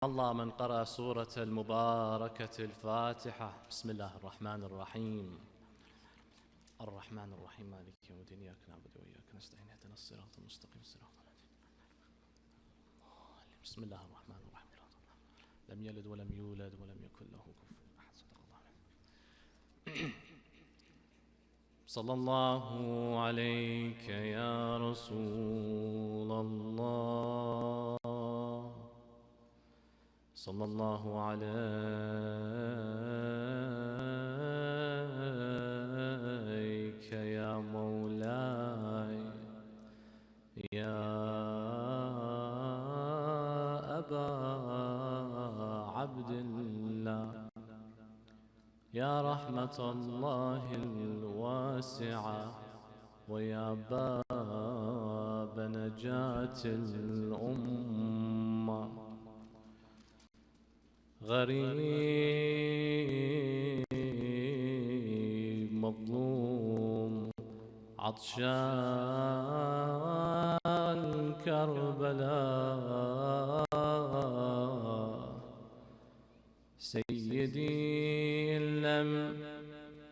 الله من قرأ سورة المباركة الفاتحة. بسم الله الرحمن الرحيم. الرحمن الرحيم مالك يوم الدين، إياك نعبد وإياك نستعين، اهدنا الصراط المستقيم صراط الذين أنعمت عليهم. بسم الله الرحمن الرحيم. لم يلد ولم يولد ولم يكن له كفوا أحد. صدق الله العظيم. صلى الله عليك يا رسول الله، صلى الله عليك يا مولاي يا أبا عبد الله، يا رحمة الله الواسعة ويا باب نجاة الأمة. غريب مظلوم عطشان كربلاء، سيدي إن لم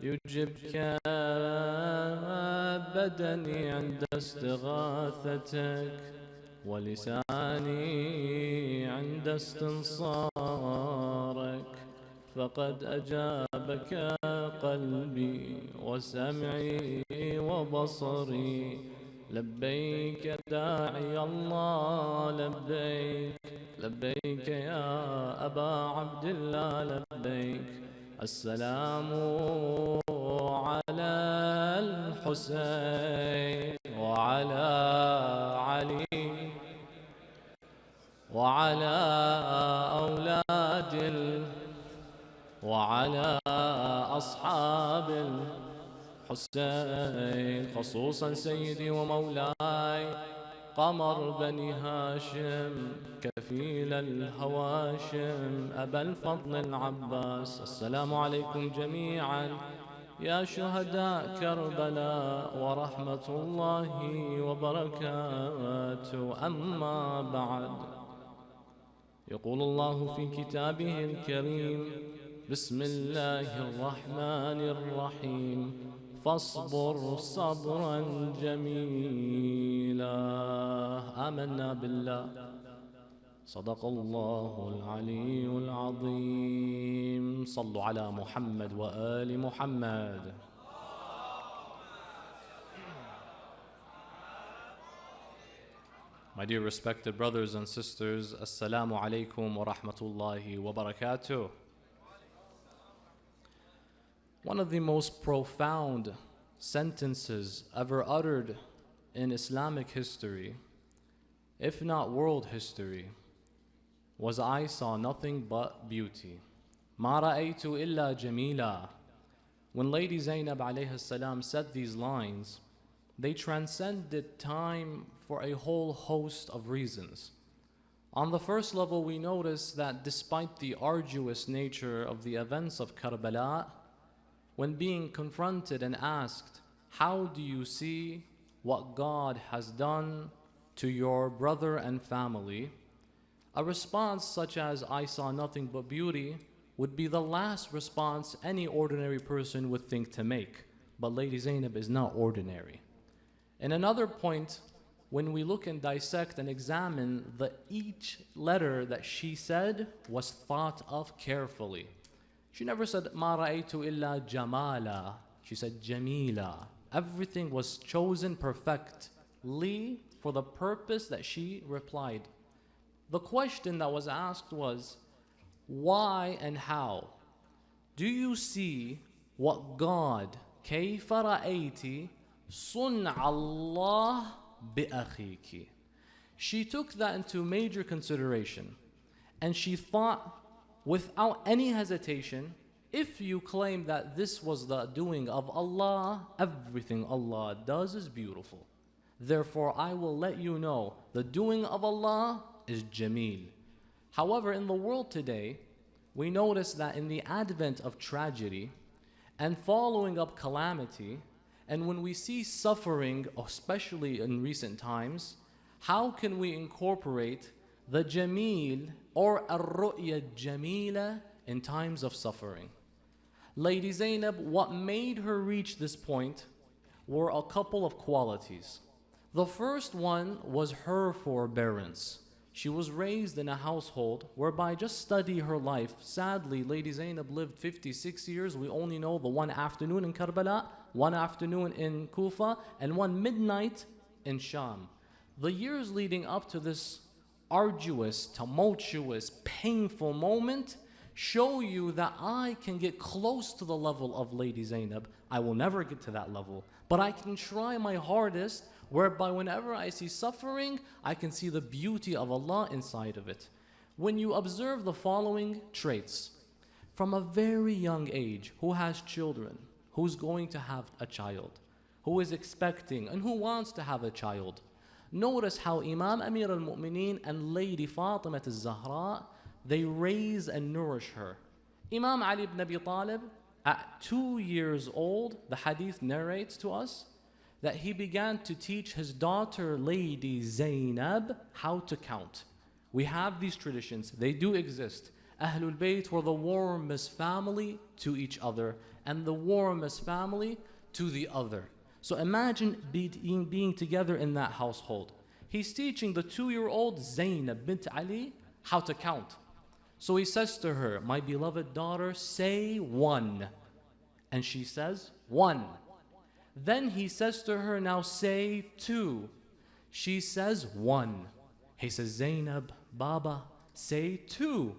يجبك بدني عند استغاثتك ولساني عند استنصارك، فقد أجابك قلبي وسمعي وبصري. لبيك داعي الله، لبيك لبيك يا أبا عبد الله، لبيك. السلام على الحسين وعلى علي وعلى أولاد وعلى أصحاب الحسين، خصوصا سيدي ومولاي قمر بني هاشم كفيل الهواشم أبا الفضل العباس. السلام عليكم جميعا يا شهداء كربلاء ورحمة الله وبركاته. أما بعد، يقول الله في كتابه الكريم: بسم الله الرحمن الرحيم، فاصبر صبرا جميلا. آمنا بالله، صدق الله العلي العظيم. صلوا على محمد وآل محمد. My dear respected brothers and sisters, Assalamu alaikum wa rahmatullahi wa barakatuh. One of the most profound sentences ever uttered in Islamic history, if not world history, was "I saw nothing but beauty." ما رأيت إلا جميلا. When Lady Zainab alayhi salam said these lines, they transcended time for a whole host of reasons. On the first level, we notice that despite the arduous nature of the events of Karbala, when being confronted and asked, "How do you see what God has done to your brother and family?" a response such as "I saw nothing but beauty" would be the last response any ordinary person would think to make. But Lady Zainab is not ordinary. In another point, when we look and dissect and examine, each letter that she said was thought of carefully. She never said "Ma ra'aytu illa jamala." She said "jamila." Everything was chosen perfectly for the purpose that she replied. The question that was asked was, why and how do you see what God, كيف رأيتِ صنع الله بأخيكِ? She took that into major consideration, and she thought without any hesitation, if you claim that this was the doing of Allah, everything Allah does is beautiful. Therefore, I will let you know the doing of Allah is jameel. However, in the world today, we notice that in the advent of tragedy and following up calamity, and when we see suffering, especially in recent times, how can we incorporate the jameel or الرؤية الجميلة in times of suffering. Lady Zainab, what made her reach this point were a couple of qualities. The first one was her forbearance. She was raised in a household whereby, just study her life. Sadly, Lady Zainab lived 56 years. We only know the one afternoon in Karbala, one afternoon in Kufa, and one midnight in Sham. The years leading up to this arduous, tumultuous, painful moment show you that I can get close to the level of Lady Zainab. I will never get to that level, but I can try my hardest, whereby whenever I see suffering, I can see the beauty of Allah inside of it. When you observe the following traits, from a very young age, who has children, who's going to have a child, who is expecting and who wants to have a child, notice how Imam Amir al-Mu'mineen and Lady Fatima al-Zahra, they raise and nourish her. Imam Ali ibn Abi Talib, at 2 years old, the hadith narrates to us that he began to teach his daughter Lady Zainab how to count. We have these traditions, they do exist. Ahlul Bayt were the warmest family to each other and the warmest family to the other. So imagine being together in that household. He's teaching the 2-year-old Zainab bint Ali how to count. So he says to her, my beloved daughter, say 1. And she says 1. Then he says to her, now say 2. She says 1. He says, Zainab, Baba, say 2.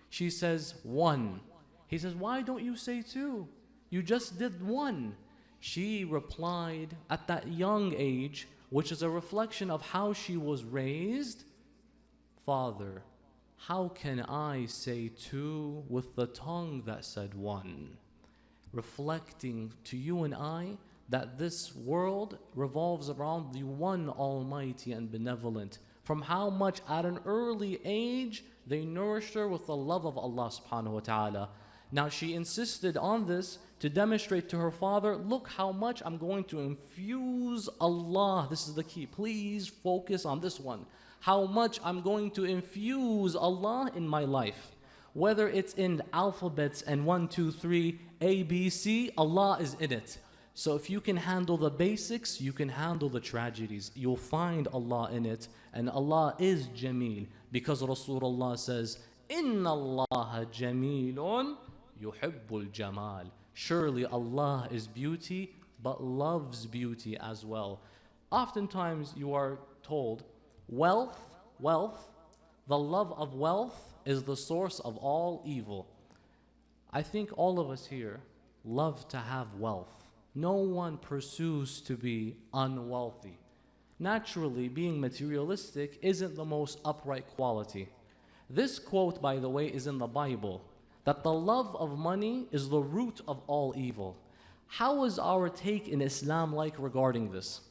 She says 1. He says, why don't you say 2? You just did 1. She replied at that young age, which is a reflection of how she was raised, Father, how can I say 2 with the tongue that said 1? Reflecting to you and I that this world revolves around the one Almighty and Benevolent. From how much at an early age they nourished her with the love of Allah subhanahu wa ta'ala. Now she insisted on this to demonstrate to her father, look how much I'm going to infuse Allah. This is the key. Please focus on this one. How much I'm going to infuse Allah in my life. Whether it's in alphabets and 1, 2, 3, A, B, C, Allah is in it. So if you can handle the basics, you can handle the tragedies. You'll find Allah in it. And Allah is Jameel. Because Rasulullah says, Inna Allah Jamilun yuhibbul Jamal. Surely Allah is beauty, but loves beauty as well. Oftentimes you are told, wealth, the love of wealth is the source of all evil. I think all of us here love to have wealth. No one pursues to be unwealthy. Naturally, being materialistic isn't the most upright quality. This quote, by the way, is in the Bible, that the love of money is the root of all evil. How is our take in Islam like regarding this?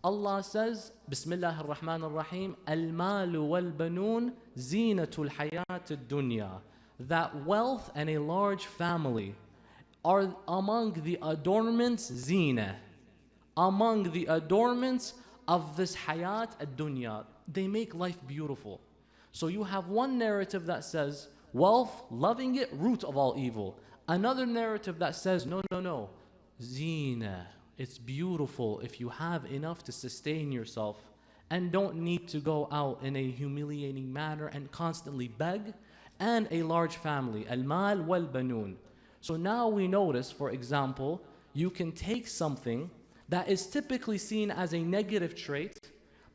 Allah says, Bismillah ar-Rahman ar-Rahim, Al-Malu wal-Banun zinatul hayat ad-dunya. That wealth and a large family are among the adornments, zina, among the adornments of this hayat ad-dunya. They make life beautiful. So you have one narrative that says, wealth, loving it, root of all evil. Another narrative that says, no, zina, it's beautiful if you have enough to sustain yourself and don't need to go out in a humiliating manner and constantly beg, and a large family, al-mal wal-banun. So now we notice, for example, you can take something that is typically seen as a negative trait,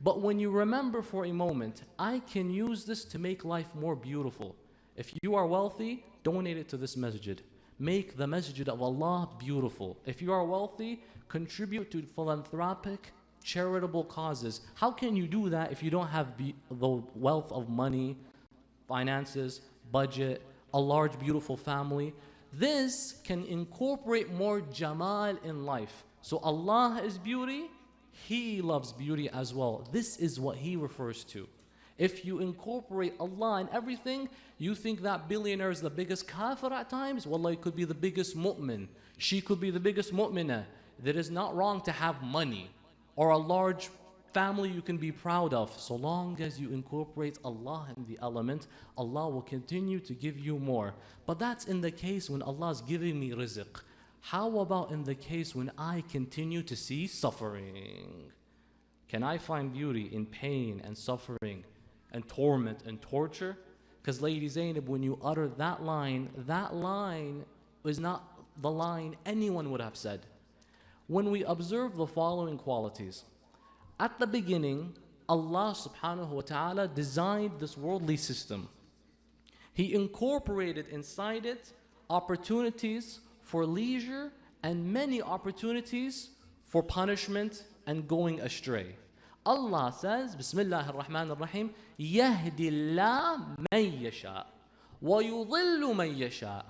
but when you remember for a moment, I can use this to make life more beautiful. If you are wealthy, donate it to this masjid. Make the masjid of Allah beautiful. If you are wealthy, contribute to philanthropic, charitable causes. How can you do that if you don't have the wealth of money, finances, budget, a large beautiful family? This can incorporate more jamal in life. So Allah is beauty, He loves beauty as well. This is what He refers to. If you incorporate Allah in everything, you think that billionaire is the biggest kafir at times? Wallah, it could be the biggest mu'min. She could be the biggest mu'minah. That is not wrong to have money or a large family you can be proud of. So long as you incorporate Allah in the element, Allah will continue to give you more. But that's in the case when Allah is giving me rizq. How about in the case when I continue to see suffering? Can I find beauty in pain and suffering and torment and torture? Because Lady Zainab, when you utter that line is not the line anyone would have said. When we observe the following qualities, at the beginning, Allah subhanahu wa ta'ala designed this worldly system. He incorporated inside it opportunities for leisure and many opportunities for punishment and going astray. Allah says, Bismillah ar-Rahman ar-Rahim, يَهْدِ اللَّهُ مَن يَشَاءُ وَيُضِلُّ مَن يَشَاءُ.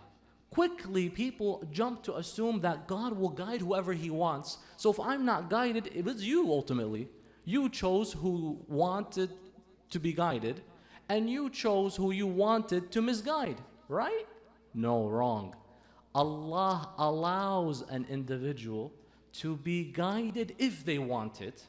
Quickly, people jump to assume that God will guide whoever He wants. So if I'm not guided, it was you ultimately. You chose who wanted to be guided, and you chose who you wanted to misguide, right? No, wrong. Allah allows an individual to be guided if they want it,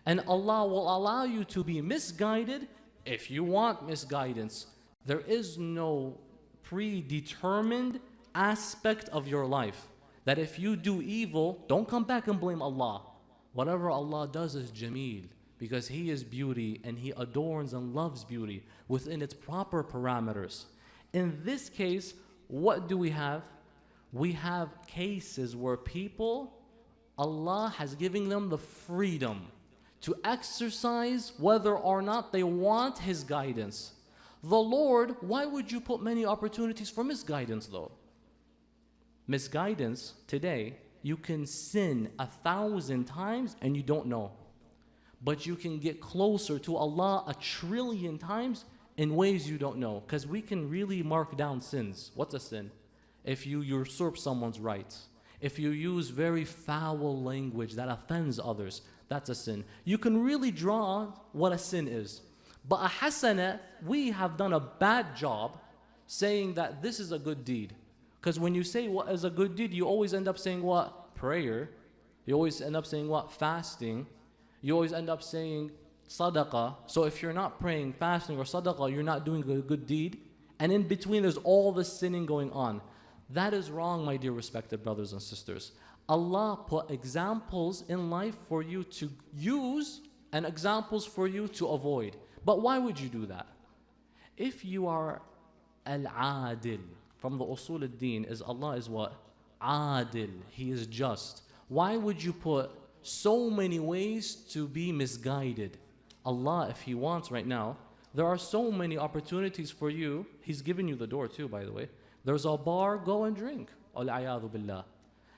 and Allah will allow you to be misguided if you want misguidance. There is no predetermined aspect of your life that if you do evil, don't come back and blame Allah. Whatever Allah does is jameel, because He is beauty and He adorns and loves beauty within its proper parameters. In this case, what do we have? We have cases where people, Allah has given them the freedom to exercise whether or not they want His guidance. The Lord, why would you put many opportunities for misguidance though? Misguidance, today, you can sin 1,000 times and you don't know. But you can get closer to Allah 1,000,000,000 times in ways you don't know. Because we can really mark down sins. What's a sin? If you usurp someone's rights. If you use very foul language that offends others, that's a sin. You can really draw what a sin is. But a hasana, we have done a bad job saying that this is a good deed. Because when you say what is a good deed, you always end up saying what? Prayer. You always end up saying what? Fasting. You always end up saying sadaqah. So if you're not praying, fasting, or sadaqah, you're not doing a good deed. And in between, there's all this sinning going on. That is wrong, my dear respected brothers and sisters. Allah put examples in life for you to use and examples for you to avoid. But why would you do that? If you are al-adil, from the usul al-din, is Allah is what? Adil. He is just. Why would you put so many ways to be misguided? Allah, if He wants right now, there are so many opportunities for you. He's given you the door too, by the way. There's a bar, go and drink. Al-a'yadhu billah.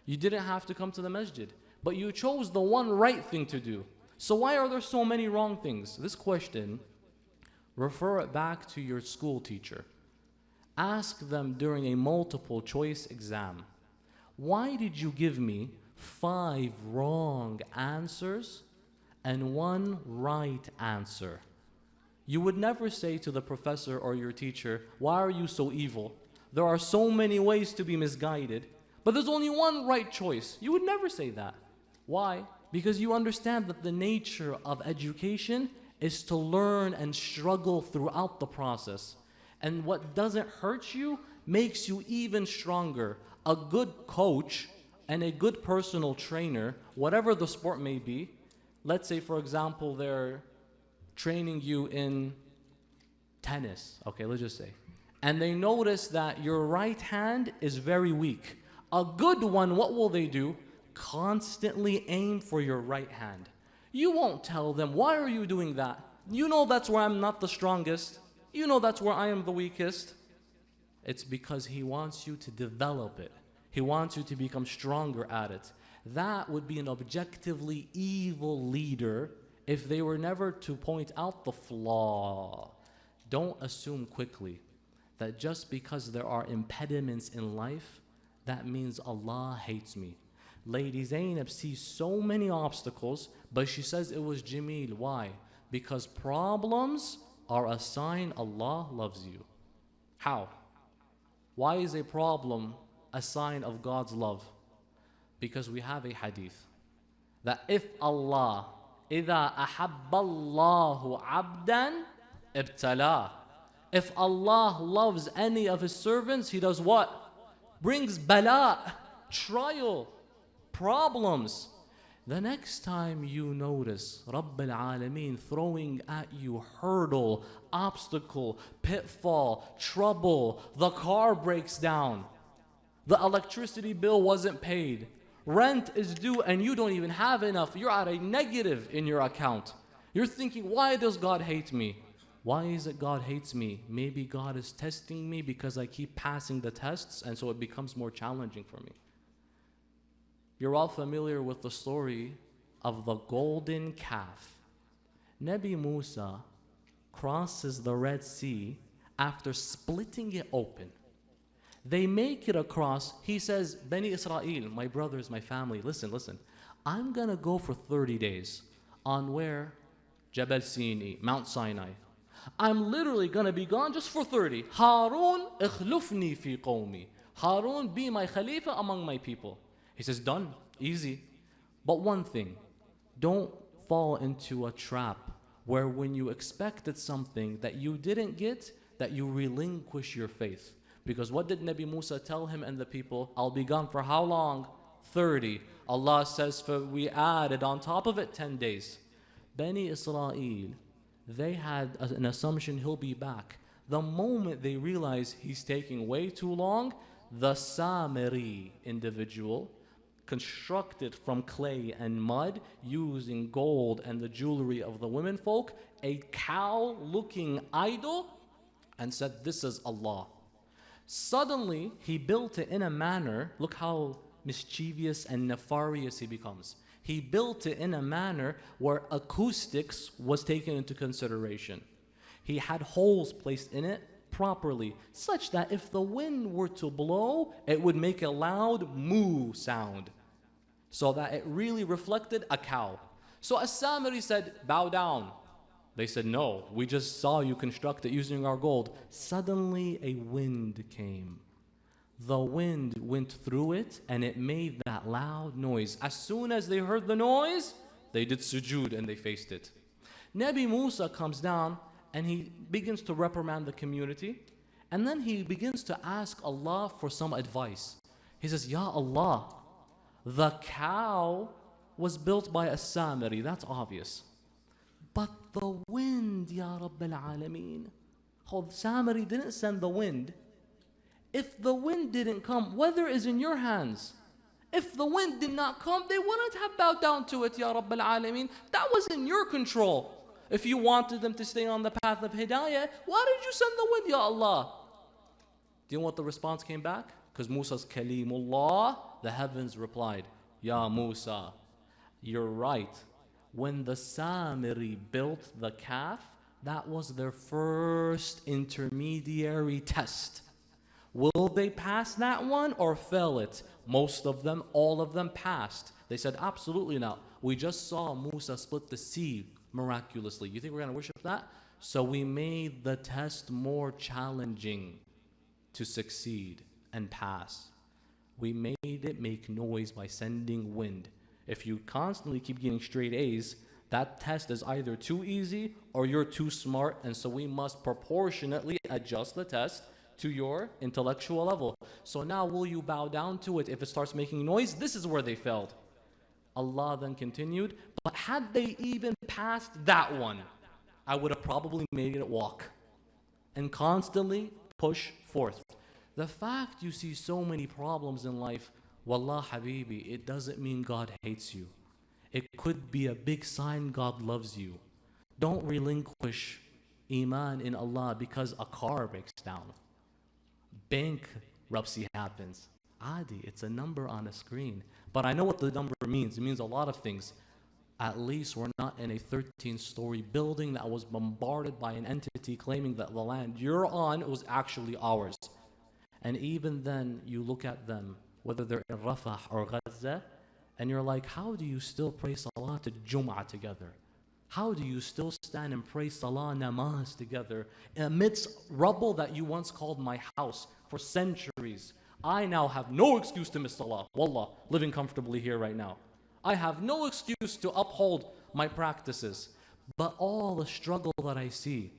You didn't have to come to the masjid, but you chose the one right thing to do. So why are there so many wrong things? This question, refer it back to your school teacher. Ask them during a multiple choice exam, why did you give me 5 wrong answers and 1 right answer? You would never say to the professor or your teacher, why are you so evil? There are so many ways to be misguided, but there's only one right choice. You would never say that. Why? Because you understand that the nature of education is to learn and struggle throughout the process. And what doesn't hurt you makes you even stronger. A good coach and a good personal trainer, whatever the sport may be, let's say for example they're training you in tennis, okay, let's just say, and they notice that your right hand is very weak. A good one, what will they do? Constantly aim for your right hand. You won't tell them, why are you doing that? You know that's where I'm not the strongest. You know that's where I am the weakest. It's because He wants you to develop it. He wants you to become stronger at it. That would be an objectively evil leader if they were never to point out the flaw. Don't assume quickly that just because there are impediments in life, that means Allah hates me. Lady Zainab sees so many obstacles, but she says it was Jameel. Why? Because problems are a sign Allah loves you. How? Why is a problem a sign of God's love? Because we have a hadith that if Allah إِذَا أَحَبَّ اللَّهُ عَبْدًا ابْتَلَاهُ. If Allah loves any of His servants, He does what? Brings bala, trial, problems. The next time you notice Rabb al-Alameen throwing at you hurdle, obstacle, pitfall, trouble, the car breaks down, the electricity bill wasn't paid, rent is due and you don't even have enough, you're at a negative in your account. You're thinking, why does God hate me? Why is it God hates me? Maybe God is testing me because I keep passing the tests, and so it becomes more challenging for me. You're all familiar with the story of the golden calf. Nabi Musa crosses the Red Sea after splitting it open. They make it across. He says, Bani Israel, my brothers, my family, listen. I'm going to go for 30 days on where? Jabal Sinai, Mount Sinai. I'm literally going to be gone just for 30. Harun, ikhlufni fi qawmi. Harun, be my Khalifa among my people. He says, done, easy. But one thing, don't fall into a trap where when you expected something that you didn't get, that you relinquish your faith. Because what did Nabi Musa tell him and the people? I'll be gone for how long? 30. Allah says, we added on top of it 10 days. Bani Israel, they had an assumption he'll be back. The moment they realize he's taking way too long, the Samiri individual, constructed from clay and mud, using gold and the jewelry of the women folk, a cow-looking idol, and said, this is Allah. Suddenly, he built it in a manner, look how mischievous and nefarious he becomes. He built it in a manner where acoustics was taken into consideration. He had holes placed in it properly, such that if the wind were to blow, it would make a loud moo sound, so that it really reflected a cow. So As-Samiri said, bow down. They said, no, we just saw you construct it using our gold. Suddenly a wind came. The wind went through it and it made that loud noise. As soon as they heard the noise, they did sujood and they faced it. Nabi Musa comes down and he begins to reprimand the community. And then he begins to ask Allah for some advice. He says, Ya Allah, the cow was built by As-Samiri, that's obvious. But the wind, Ya Rabbil Alameen, Samiri didn't send the wind. If the wind didn't come, weather is in your hands. If the wind did not come, they wouldn't have bowed down to it, Ya Rabbil Alameen. That was in your control. If you wanted them to stay on the path of Hidayah, why did you send the wind, Ya Allah? Do you know what the response came back? Because Musa's Kalimullah, the heavens replied, Ya Musa, you're right. When the Samiri built the calf, that was their first intermediary test. Will they pass that one or fail it? Most of them, all of them passed. They said, absolutely not. We just saw Musa split the sea miraculously. You think we're going to worship that? So we made the test more challenging to succeed and pass. We made it make noise by sending wind. If you constantly keep getting straight A's, that test is either too easy or you're too smart, and so we must proportionately adjust the test to your intellectual level. So now will you bow down to it if it starts making noise? This is where they failed. Allah then continued, but had they even passed that one, I would have probably made it walk and constantly push forth. The fact you see so many problems in life, wallah habibi, it doesn't mean God hates you. It could be a big sign God loves you. Don't relinquish iman in Allah because a car breaks down. Bankruptcy happens. Adi, it's a number on a screen. But I know what the number means. It means a lot of things. At least we're not in a 13-story building that was bombarded by an entity claiming that the land you're on was actually ours. And even then, you look at them, whether they're in Rafah or Gaza, and you're like, how do you still pray Salah to Jum'ah together? How do you still stand and pray Salah namaz together amidst rubble that you once called my house for centuries? I now have no excuse to miss Salah. Wallah, living comfortably here right now. I have no excuse to uphold my practices. But all the struggle that I see,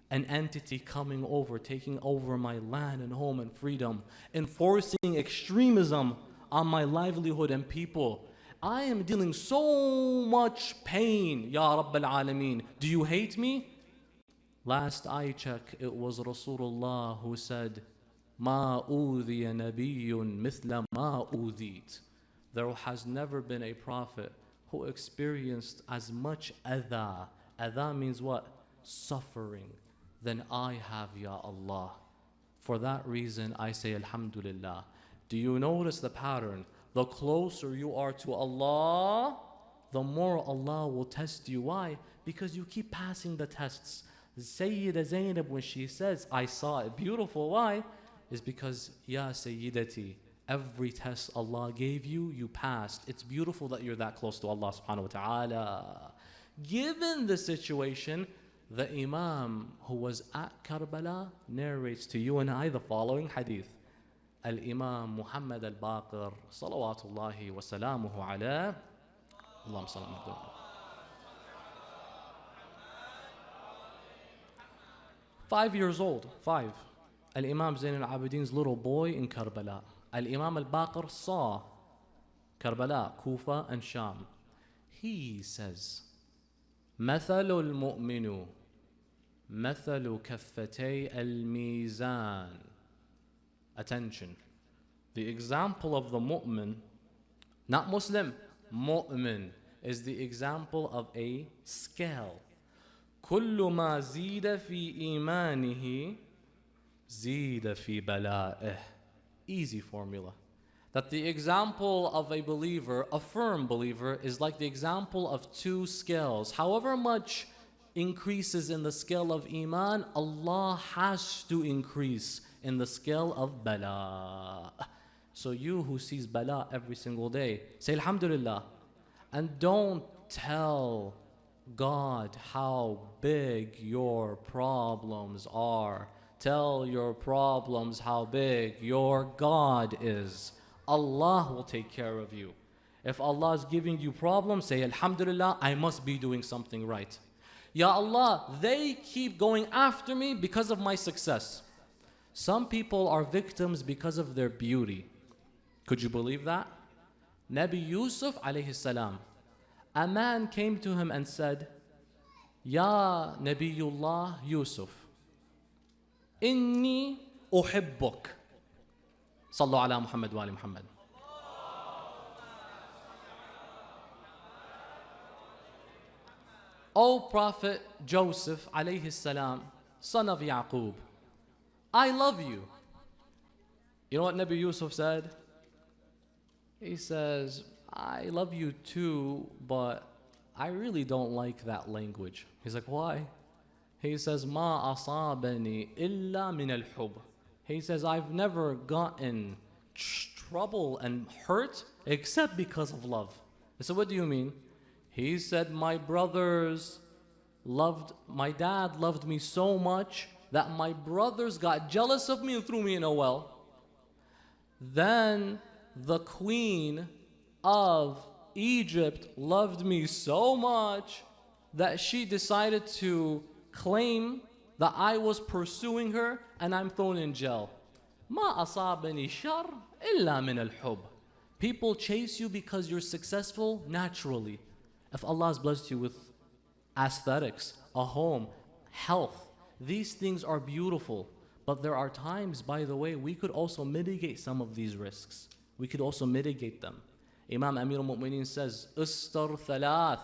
an entity coming over, taking over my land and home and freedom, enforcing extremism on my livelihood and people. I am dealing so much pain, Ya Rabb al-Alameen. Do you hate me? Last I check, it was Rasulullah who said, "Ma udhiya nabiyyun mithla ma udhit." There has never been a prophet who experienced as much adha. Adha means what? Suffering. Than I have, Ya Allah. For that reason, I say Alhamdulillah. Do you notice the pattern? The closer you are to Allah, the more Allah will test you. Why? Because you keep passing the tests. Sayyida Zainab, when she says, I saw it beautiful, why? Is because, Ya Sayyidati, every test Allah gave you, you passed. It's beautiful that you're that close to Allah subhanahu wa ta'ala. Given the situation, the Imam who was at Karbala narrates to you and I the following hadith. Al-Imam Muhammad al-Baqir, salawatullahi wa salamuhu ala. Allahumma salli ala. 5 years old, 5. Al-Imam Zain al-Abidin's little boy in Karbala. Al-Imam al-Baqir saw Karbala, Kufa and Sham. He says, مثل المؤمن مثل كفتي الميزان. Attention. The example of the mu'min, not Muslim, mu'min, is the example of a scale. كل ما زيد في إيمانه زيد في بلائه. Easy formula. That the example of a believer, a firm believer, is like the example of two scales. However much increases in the scale of Iman, Allah has to increase in the scale of Bala. So you who sees Bala every single day, say Alhamdulillah. And don't tell God how big your problems are. Tell your problems how big your God is. Allah will take care of you. If Allah is giving you problems, say Alhamdulillah, I must be doing something right. Ya Allah, they keep going after me because of my success. Some people are victims because of their beauty. Could you believe that? Nabi Yusuf alayhi salam, a man came to him and said, Ya Nabiyullah Yusuf, inni uhibbuk. Sallu ala Muhammad wa ali Muhammad. O Prophet Joseph alayhi salam, son of Yaqub, I love you. You know what Nabi Yusuf said? He says, I love you too, but I really don't like that language. He's like, why? He says, Ma asabani illa min al-hub. He says, I've never gotten trouble and hurt except because of love. I said, what do you mean? He said, my dad loved me so much that my brothers got jealous of me and threw me in a well. Then the queen of Egypt loved me so much that she decided to claim that I was pursuing her and I'm thrown in jail. Ma asabani shar illa min al-hub. People chase you because you're successful naturally. If Allah has blessed you with aesthetics, a home, health, these things are beautiful. But there are times, by the way, we could also mitigate some of these risks. We could also mitigate them. Imam Amir al-Mu'mineen says, Istar thalath,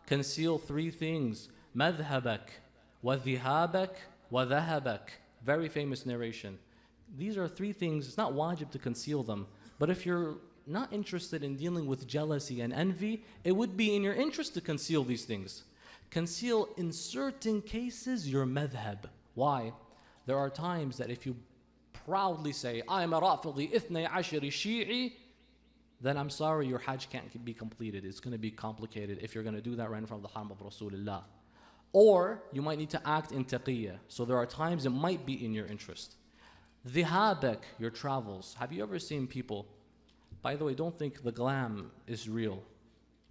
conceal 3 things. Madhabak, wa dhihabak, wa dhahabak. Very famous narration. These are 3 things, it's not wajib to conceal them. But if you're not interested in dealing with jealousy and envy, it would be in your interest to conceal these things. Conceal in certain cases your madhab. Why? There are times that if you proudly say, I am a Rafidi Ithnay Ashari Shi'i, then I'm sorry, your Hajj can't be completed. It's going to be complicated if you're going to do that right in front of the Haram of Rasulullah. Or you might need to act in taqiyya. So there are times it might be in your interest. Dhihabak, your travels. Have you ever seen people? By the way, don't think the glam is real.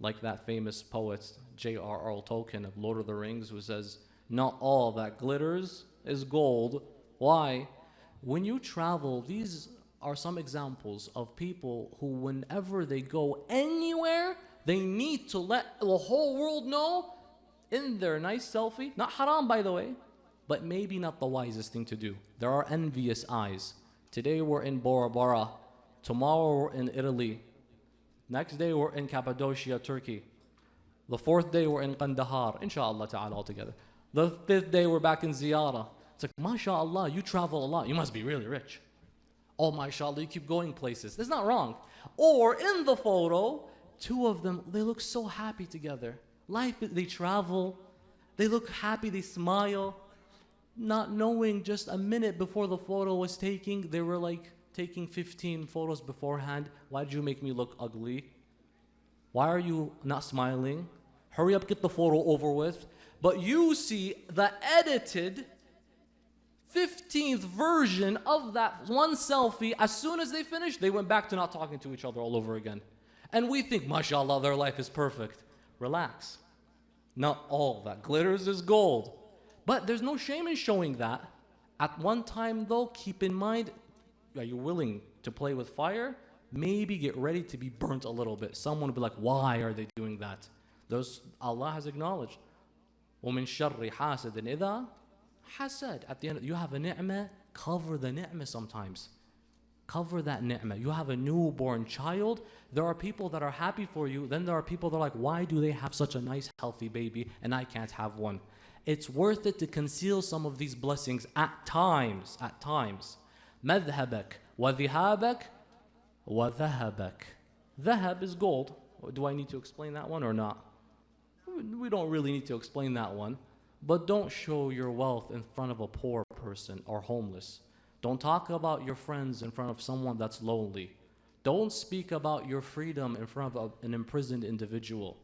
like that famous poet J.R.R. Tolkien of Lord of the Rings, who says, not all that glitters is gold. Why? When you travel, these are some examples of people who, whenever they go anywhere, they need to let the whole world know in their nice selfie. Not haram, by the way, but maybe not the wisest thing to do. There are envious eyes. Today we're in Bora Bora. Tomorrow we're in Italy. Next day we're in Cappadocia, Turkey. The fourth day we're in Kandahar, inshallah ta'ala altogether. The fifth day we're back in Ziyara. It's like, mashallah, you travel a lot. You must be really rich. Oh, mashallah, you keep going places. That's not wrong. Or in the photo, two of them, they look so happy together. Life, they travel, they look happy, they smile. Not knowing just a minute before the photo was taken, they were like taking 15 photos beforehand. Why did you make me look ugly? Why are you not smiling? Hurry up, get the photo over with. But you see the edited 15th version of that one selfie. As soon as they finished, they went back to not talking to each other all over again. And we think, mashallah, their life is perfect. Relax. Not all that glitters is gold. But there's no shame in showing that. At one time, though, keep in mind, are you willing to play with fire? Maybe get ready to be burnt a little bit. Someone will be like, why are they doing that? Allah has acknowledged. وَمِن شَرِّ حَاسِدٍ إِذَا حَسَدٍ. At the end, you have a ni'mah, cover the ni'mah sometimes. Cover that ni'mah. You have a newborn child. There are people that are happy for you. Then there are people that are like, why do they have such a nice, healthy baby and I can't have one? It's worth it to conceal some of these blessings at times. At times. مذهبك وذهابك وذهبك. Dhahab is gold. Do I need to explain that one or not? We don't really need to explain that one. But don't show your wealth in front of a poor person or homeless. Don't talk about your friends in front of someone that's lonely. Don't speak about your freedom in front of an imprisoned individual.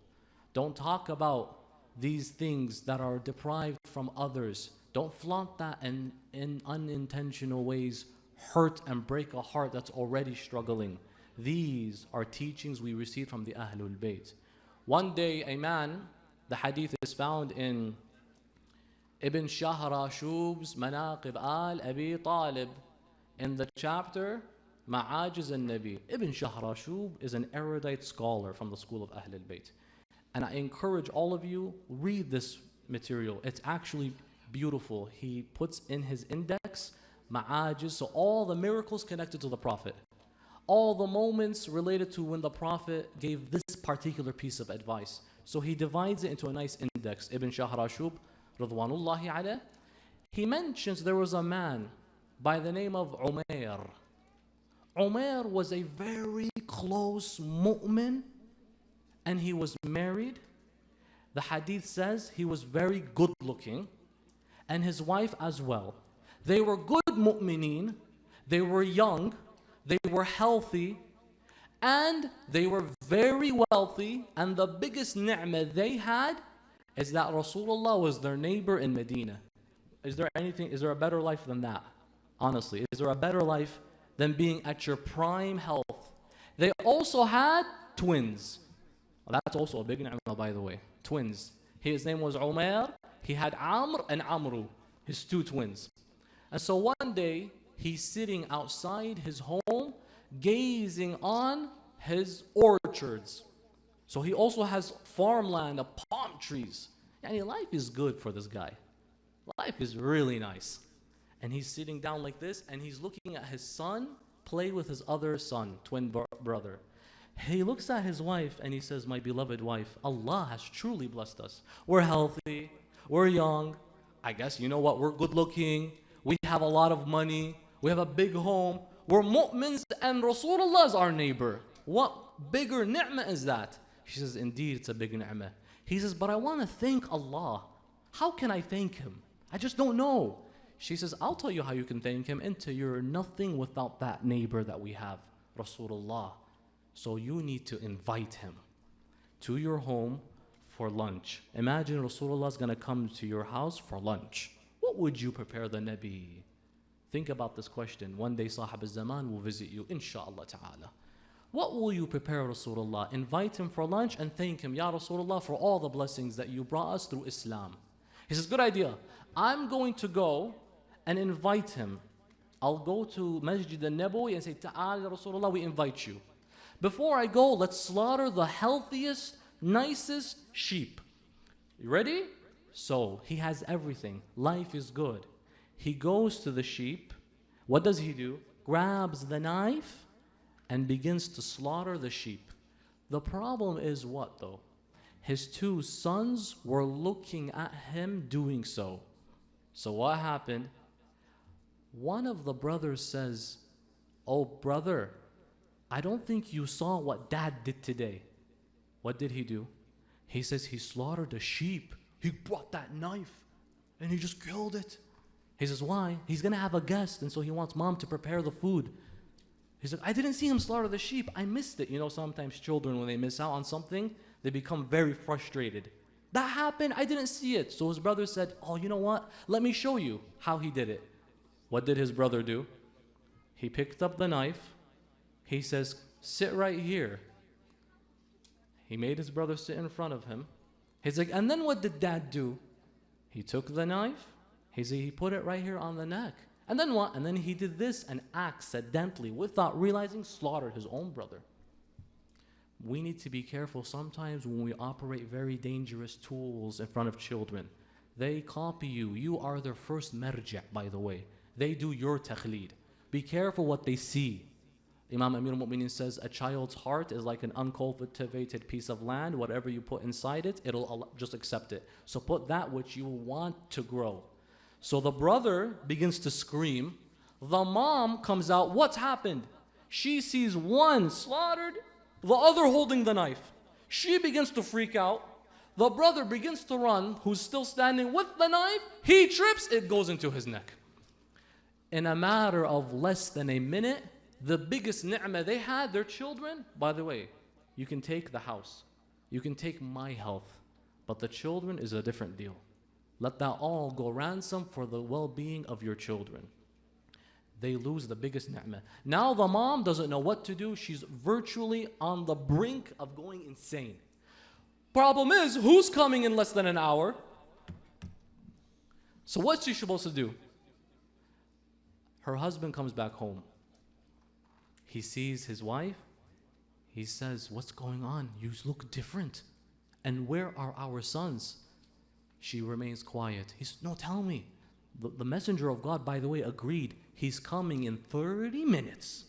Don't talk about these things that are deprived from others. Don't flaunt that and in unintentional ways hurt and break a heart that's already struggling. These are teachings we received from the Ahlul Bayt. One day a man, the hadith is found in Ibn Shahrashub's Manaqib al-Abi Talib in the chapter Ma'ajiz al-Nabi. Ibn Shahrashub is an erudite scholar from the school of Ahlul Bayt. And I encourage all of you, read this material. It's actually beautiful. He puts in his index Ma'ajiz, so all the miracles connected to the Prophet. All the moments related to when the Prophet gave this particular piece of advice. So he divides it into a nice index. Ibn Shahrashub, Ridwanullahi alayh, he mentions there was a man by the name of Umair. Umair was a very close mu'min and he was married. The hadith says he was very good looking and his wife as well. They were good mu'mineen, they were young, they were healthy, and they were very wealthy, and the biggest ni'mah they had is that Rasulullah was their neighbor in Medina. Is there a better life than that? Honestly, is there a better life than being at your prime health? They also had twins. Well, that's also a big ni'mah, by the way. Twins. His name was Umair. He had Amr and Amru, his two twins. And so one day, he's sitting outside his home, gazing on his orchards. So he also has farmland of palm trees. Yani life is good for this guy. Life is really nice. And he's sitting down like this, and he's looking at his son play with his other son, twin brother. He looks at his wife, and he says, my beloved wife, Allah has truly blessed us. We're healthy, we're young. I guess, you know what, we're good looking. We have a lot of money. We have a big home. We're mu'mins and Rasulullah is our neighbor. What bigger ni'mah is that? She says, indeed, it's a big ni'mah. He says, but I want to thank Allah. How can I thank Him? I just don't know. She says, I'll tell you how you can thank Him. Until you're nothing without that neighbor that we have, Rasulullah. So you need to invite him to your home for lunch. Imagine Rasulullah is going to come to your house for lunch. What would you prepare the Nabi? Think about this question. One day Sahib al-Zaman will visit you, inshaAllah ta'ala. What will you prepare, Rasulullah? Invite him for lunch and thank him, Ya Rasulullah, for all the blessings that you brought us through Islam. He says, good idea. I'm going to go and invite him. I'll go to Masjid al-Nabawi and say, Ta'al, Ya Rasulullah, we invite you. Before I go, let's slaughter the healthiest, nicest sheep. You ready? So he has everything. Life is good. He goes to the sheep. What does he do? Grabs the knife and begins to slaughter the sheep. The problem is what though? His two sons were looking at him doing so. So what happened? One of the brothers says, oh brother, I don't think you saw what dad did today. What did he do? He says he slaughtered a sheep. He brought that knife and he just killed it. He says, why? He's gonna have a guest and so he wants mom to prepare the food. He's like, I didn't see him slaughter the sheep. I missed it. You know, sometimes children, when they miss out on something, they become very frustrated. That happened. I didn't see it. So his brother said, oh, you know what? Let me show you how he did it. What did his brother do? He picked up the knife. He says, sit right here. He made his brother sit in front of him. He's like, and then what did dad do? He took the knife. He put it right here on the neck. And then what? And then he did this and accidentally, without realizing, slaughtered his own brother. We need to be careful sometimes when we operate very dangerous tools in front of children. They copy you. You are their first marja', by the way. They do your taqleed. Be careful what they see. Imam Amir al-Mu'minin says, a child's heart is like an uncultivated piece of land. Whatever you put inside it, it'll just accept it. So put that which you want to grow. So the brother begins to scream. The mom comes out. What's happened? She sees one slaughtered, the other holding the knife. She begins to freak out. The brother begins to run, who's still standing with the knife. He trips, it goes into his neck. In a matter of less than a minute, the biggest ni'mah they had, their children, by the way, you can take the house, you can take my health, but the children is a different deal. Let that all go ransom for the well-being of your children. They lose the biggest ni'mah. Now the mom doesn't know what to do. She's virtually on the brink of going insane. Problem is, who's coming in less than an hour? So what's she supposed to do? Her husband comes back home. He sees his wife. He says, what's going on? You look different. And where are our sons? She remains quiet. He says, no, tell me. The messenger of God, by the way, agreed. He's coming in 30 minutes.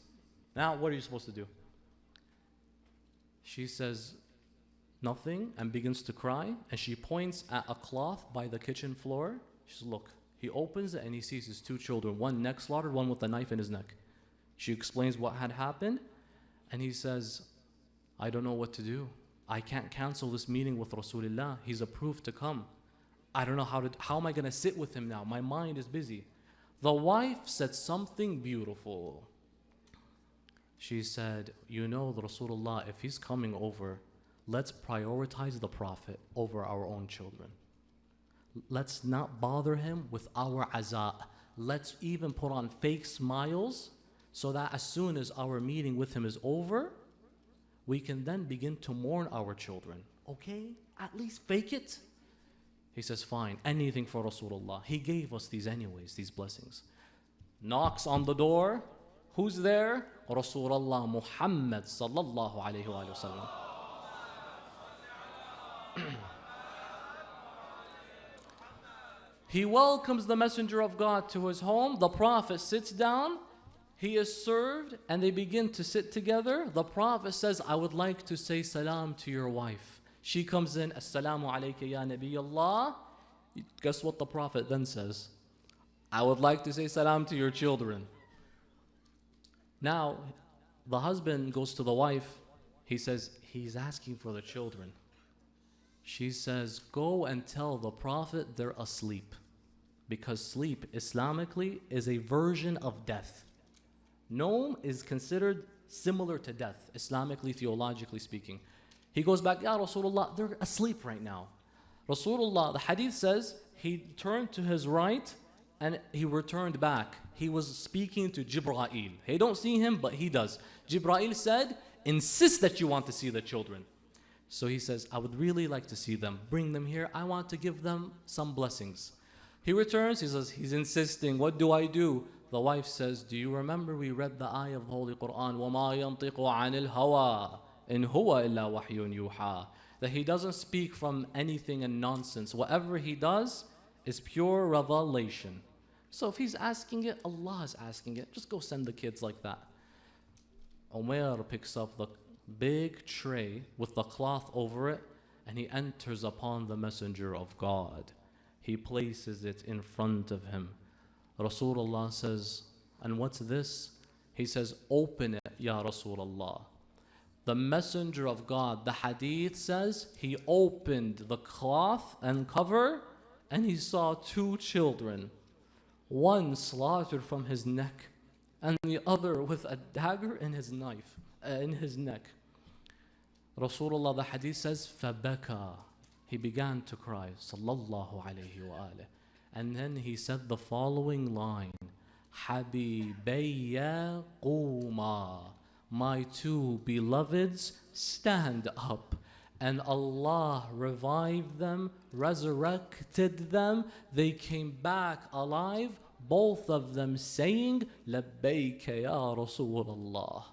Now, what are you supposed to do? She says nothing and begins to cry. And she points at a cloth by the kitchen floor. She says, look. He opens it and he sees his two children, one neck slaughtered, one with a knife in his neck. She explains what had happened. And he says, I don't know what to do. I can't cancel this meeting with Rasulullah. He's approved to come. I don't know how am I going to sit with him now? My mind is busy. The wife said something beautiful. She said, you know, the Rasulullah, if he's coming over, let's prioritize the Prophet over our own children. Let's not bother him with our aza. Let's even put on fake smiles so that as soon as our meeting with him is over, we can then begin to mourn our children. Okay? At least fake it. He says, fine, anything for Rasulullah. He gave us these anyways, these blessings. Knocks on the door. Who's there? Rasulullah Muhammad sallallahu alayhi wa sallam. He welcomes the messenger of God to his home. The Prophet sits down. He is served and they begin to sit together. The Prophet says, I would like to say salam to your wife. She comes in, Assalamu alayka ya Nabi Allah. Guess what the Prophet then says? I would like to say salam to your children. Now, the husband goes to the wife. He says, he's asking for the children. She says, go and tell the Prophet they're asleep. Because sleep, Islamically, is a version of death. Noam is considered similar to death, Islamically, theologically speaking. He goes back, Ya Rasulullah, they're asleep right now. Rasulullah, the hadith says, he turned to his right and he returned back. He was speaking to Jibra'il. He don't see him, but he does. Jibra'il said, insist that you want to see the children. So he says, I would really like to see them. Bring them here. I want to give them some blessings. He returns. He says, he's insisting. What do I do? The wife says, do you remember we read the ayah of the Holy Quran? وَمَا يَنطِقُ عَنِ الْهَوَىٰ إِنْ هُوَ إِلَّا وَحْيٌ يُوحَىٰ. That he doesn't speak from anything and nonsense. Whatever he does is pure revelation. So if he's asking it, Allah is asking it. Just go send the kids like that. Umair picks up the big tray with the cloth over it, and he enters upon the Messenger of God. He places it in front of him. Rasulullah says, and what's this? He says, open it, Ya Rasulullah. The Messenger of God, the hadith says, he opened the cloth and cover, and he saw two children, one slaughtered from his neck, and the other with a dagger in his neck. Rasulullah, the hadith says, فَبَكَى. He began to cry, sallallahu alayhi wa alayhi. And then he said the following line, حَبِيبَيَّ قُومًا. My two beloveds, stand up. And Allah revived them, resurrected them. They came back alive, both of them saying, لَبَّيْكَ يَا رَسُولَ اللَّهِ.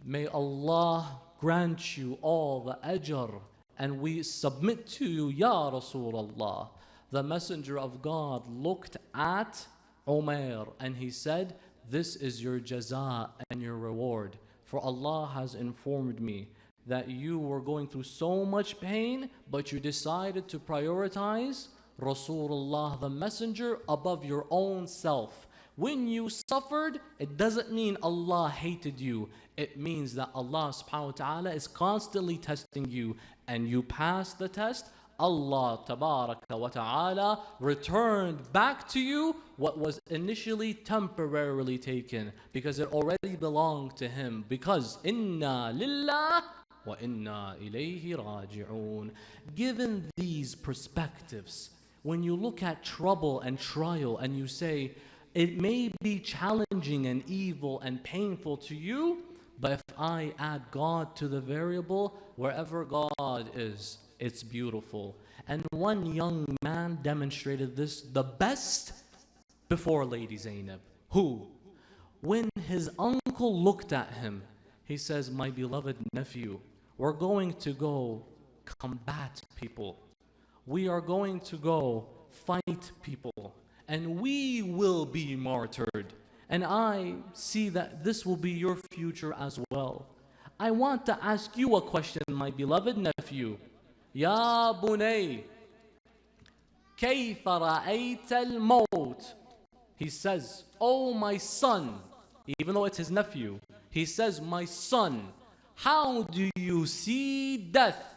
May Allah grant you all the ajr, and we submit to you, Ya Rasulullah. The Messenger of God looked at Umair and he said, this is your jaza and your reward. For Allah has informed me that you were going through so much pain, but you decided to prioritize Rasulullah, the Messenger, above your own self. When you suffered, it doesn't mean Allah hated you. It means that Allah subhanahu wa ta'ala is constantly testing you, and you passed the test. Allah tabaraka wa ta'ala returned back to you what was initially temporarily taken, because it already belonged to Him. Because inna lillah wa inna ilayhi raji'un. Given these perspectives, when you look at trouble and trial and you say, it may be challenging and evil and painful to you, but if I add God to the variable, wherever God is, it's beautiful. And one young man demonstrated this the best before Lady Zainab. Who? When his uncle looked at him, he says, my beloved nephew, we're going to go combat people. We are going to go fight people. And we will be martyred. And I see that this will be your future as well. I want to ask you a question, my beloved nephew. Ya bunay, kayfa ra'ayta al-maut? He says, oh my son, even though it's his nephew, he says, my son, how do you see death?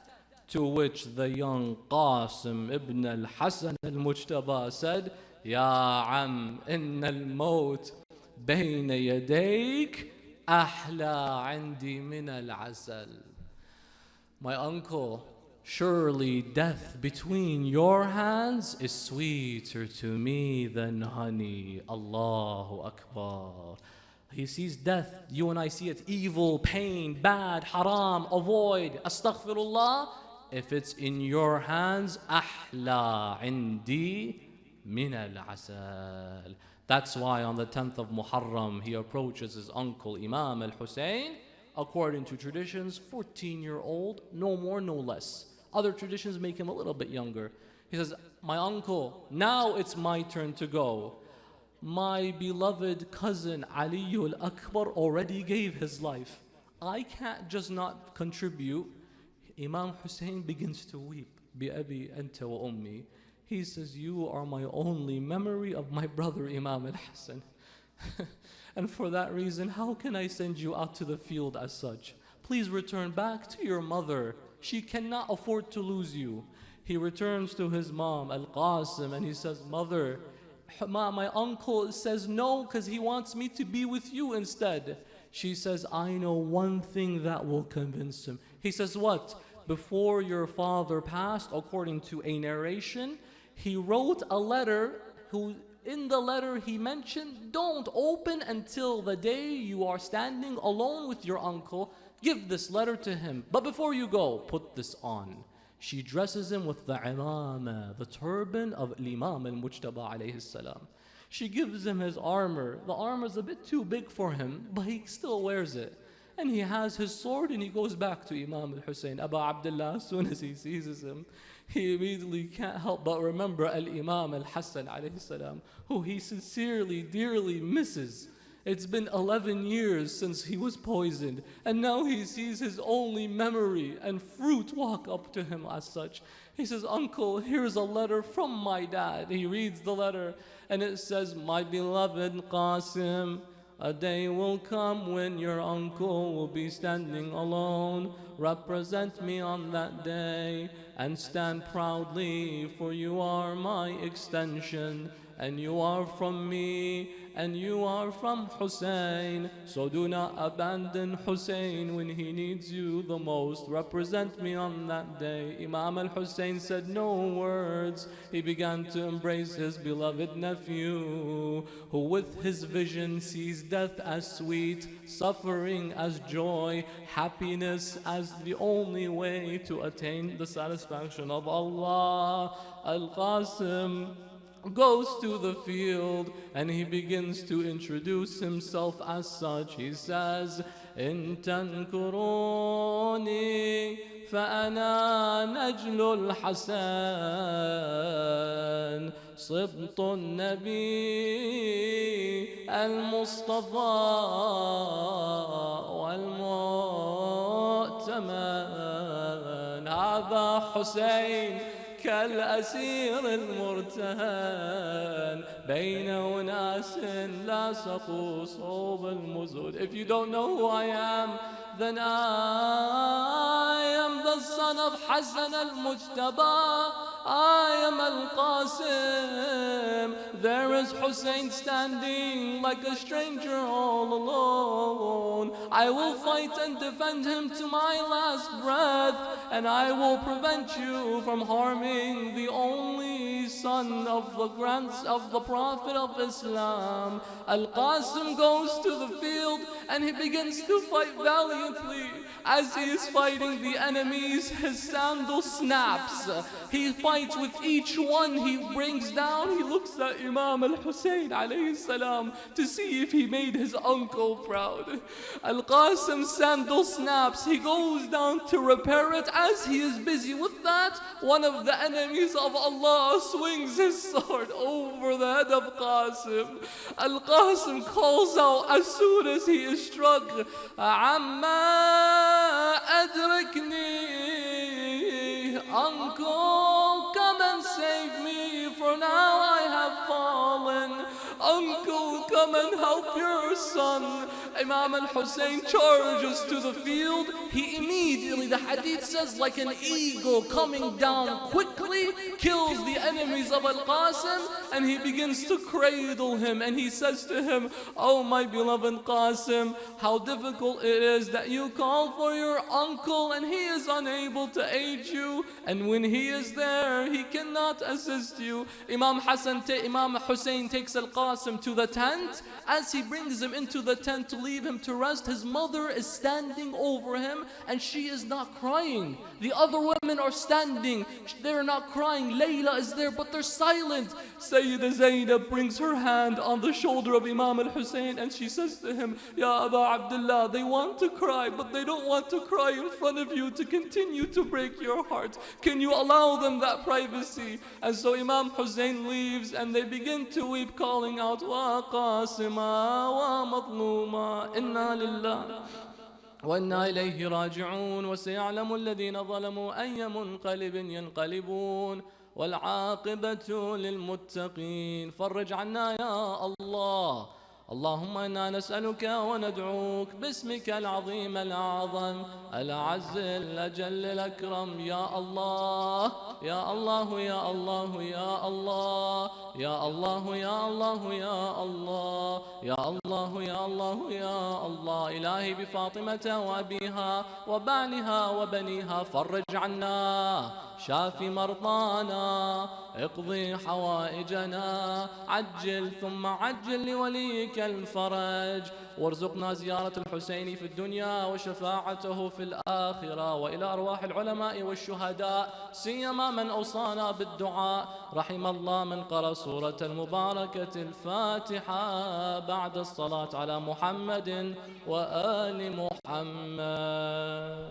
To which the young Qasim ibn al-Hassan al-Mujtaba said, Ya am, inna al-maut bayna yadayk ahla indi min al-asal. My uncle, surely death between your hands is sweeter to me than honey. Allahu Akbar. He sees death, you and I see it, evil, pain, bad, haram, avoid, astaghfirullah. If it's in your hands, ahla indi min al-asal. That's why on the 10th of Muharram, he approaches his uncle, Imam al-Hussein, according to traditions, 14-year-old, no more, no less. Other traditions make him a little bit younger. He says, my uncle, now it's my turn to go. My beloved cousin, Ali al-Akbar, already gave his life. I can't just not contribute. Imam Hussein begins to weep. Bi abi anta wa ummi. He says, you are my only memory of my brother Imam al-Hassan. And for that reason, how can I send you out to the field as such? Please return back to your mother. She cannot afford to lose you. He returns to his mom, Al-Qasim, and he says, mother, my uncle says no because he wants me to be with you instead. She says, I know one thing that will convince him. He says, what? Before your father passed, according to a narration, he wrote a letter. In the letter he mentioned, don't open until the day you are standing alone with your uncle, Give this letter to him. But before you go, put this on. She dresses him with the imama, the turban of Imam al-Mujtaba alayhi salam. She gives him his armor. The armor's a bit too big for him, but he still wears it. And he has his sword and he goes back to Imam al-Hussein. Abu Abdullah, as soon as he sees him, he immediately can't help but remember Al-Imam Al-Hassan alayhi salam, who he sincerely, dearly misses. It's been 11 years since he was poisoned, and now he sees his only memory and fruit walk up to him as such. He says, "Uncle, here's a letter from my dad." He reads the letter, and it says, "My beloved Qasim, a day will come when your uncle will be standing alone. Represent me on that day and stand proudly, for you are my extension, and you are from me, and you are from Hussein. So do not abandon Hussein when he needs you the most. Represent me on that day." Imam al-Hussein said no words. He began to embrace his beloved nephew, who with his vision sees death as sweet, suffering as joy, happiness as the only way to attain the satisfaction of Allah. Al-Qasim goes to the field and he begins to introduce himself as such. He says, "In tankuruni فأنا نجل الحسن صبط النبي المصطفى والمؤتمن هذا حسين كالأسير المرتهن بين أناس لاصقوا صوب المزود." If you don't know who I am, then I am the son of Hassan al-Mujtaba. I am Al-Qasim. There is Hussein standing like a stranger all alone. I will fight and defend him to my last breath, and I will prevent you from harming the only son of the Prophet of Islam. Al-Qasim goes to the field and he begins to fight valiantly. As he is fighting the enemies, his sandal snaps. He fights with each one he brings down. He looks at Imam al-Hussein alayhi salam to see if he made his uncle proud. Al-Qasim's sandal snaps. He goes down to repair it. As he is busy with that, one of the enemies of Allah swings his sword over the head of Qasim. Al-Qasim calls out as soon as he is struck, "Amma adrikni, uncle, come and save me, for now I have fallen. Uncle, come and help your son." Imam al-Hussein charges to the field. He immediately, the hadith says, like an eagle coming down quickly, kills the enemies of Al-Qasim, and he begins to cradle him, and he says to him, "Oh my beloved Qasim, how difficult it is that you call for your uncle and he is unable to aid you, and when he is there he cannot assist you." Imam Hussein takes Al-Qasim to the tent. As he brings him into the tent to leave him to rest, his mother is standing over him and she is not crying. The other women are standing, they're not crying. Layla is there, but they're silent. Sayyida Zainab brings her hand on the shoulder of Imam al-Hussein and she says to him, "Ya Abu Abdullah, they want to cry, but they don't want to cry in front of you to continue to break your heart. Can you allow them that privacy?" And so Imam Hussein leaves and they begin to weep, calling out, "Wa Qasima wa Madluma, inna lillah وإنا إليه راجعون وسيعلم الذين ظلموا أي منقلب ينقلبون والعاقبة للمتقين." فرج عنا يا الله. اللهم إنا نسألك وندعوك باسمك العظيم الأعظم الأعز الأجل الأكرم. يا الله يا الله يا الله يا الله يا الله يا الله يا الله يا الله يا الله يا الله. إلهي بفاطمة وأبيها وبعلها وبنيها فرج عنا، شافي مرضانا، اقضي حوائجنا، عجل ثم عجل لوليك الفرج، وارزقنا زيارة الحسين في الدنيا وشفاعته في الآخرة، وإلى أرواح العلماء والشهداء سيما من أوصانا بالدعاء. رحم الله من قرأ سورة المباركة الفاتحة بعد الصلاة على محمد وآل محمد.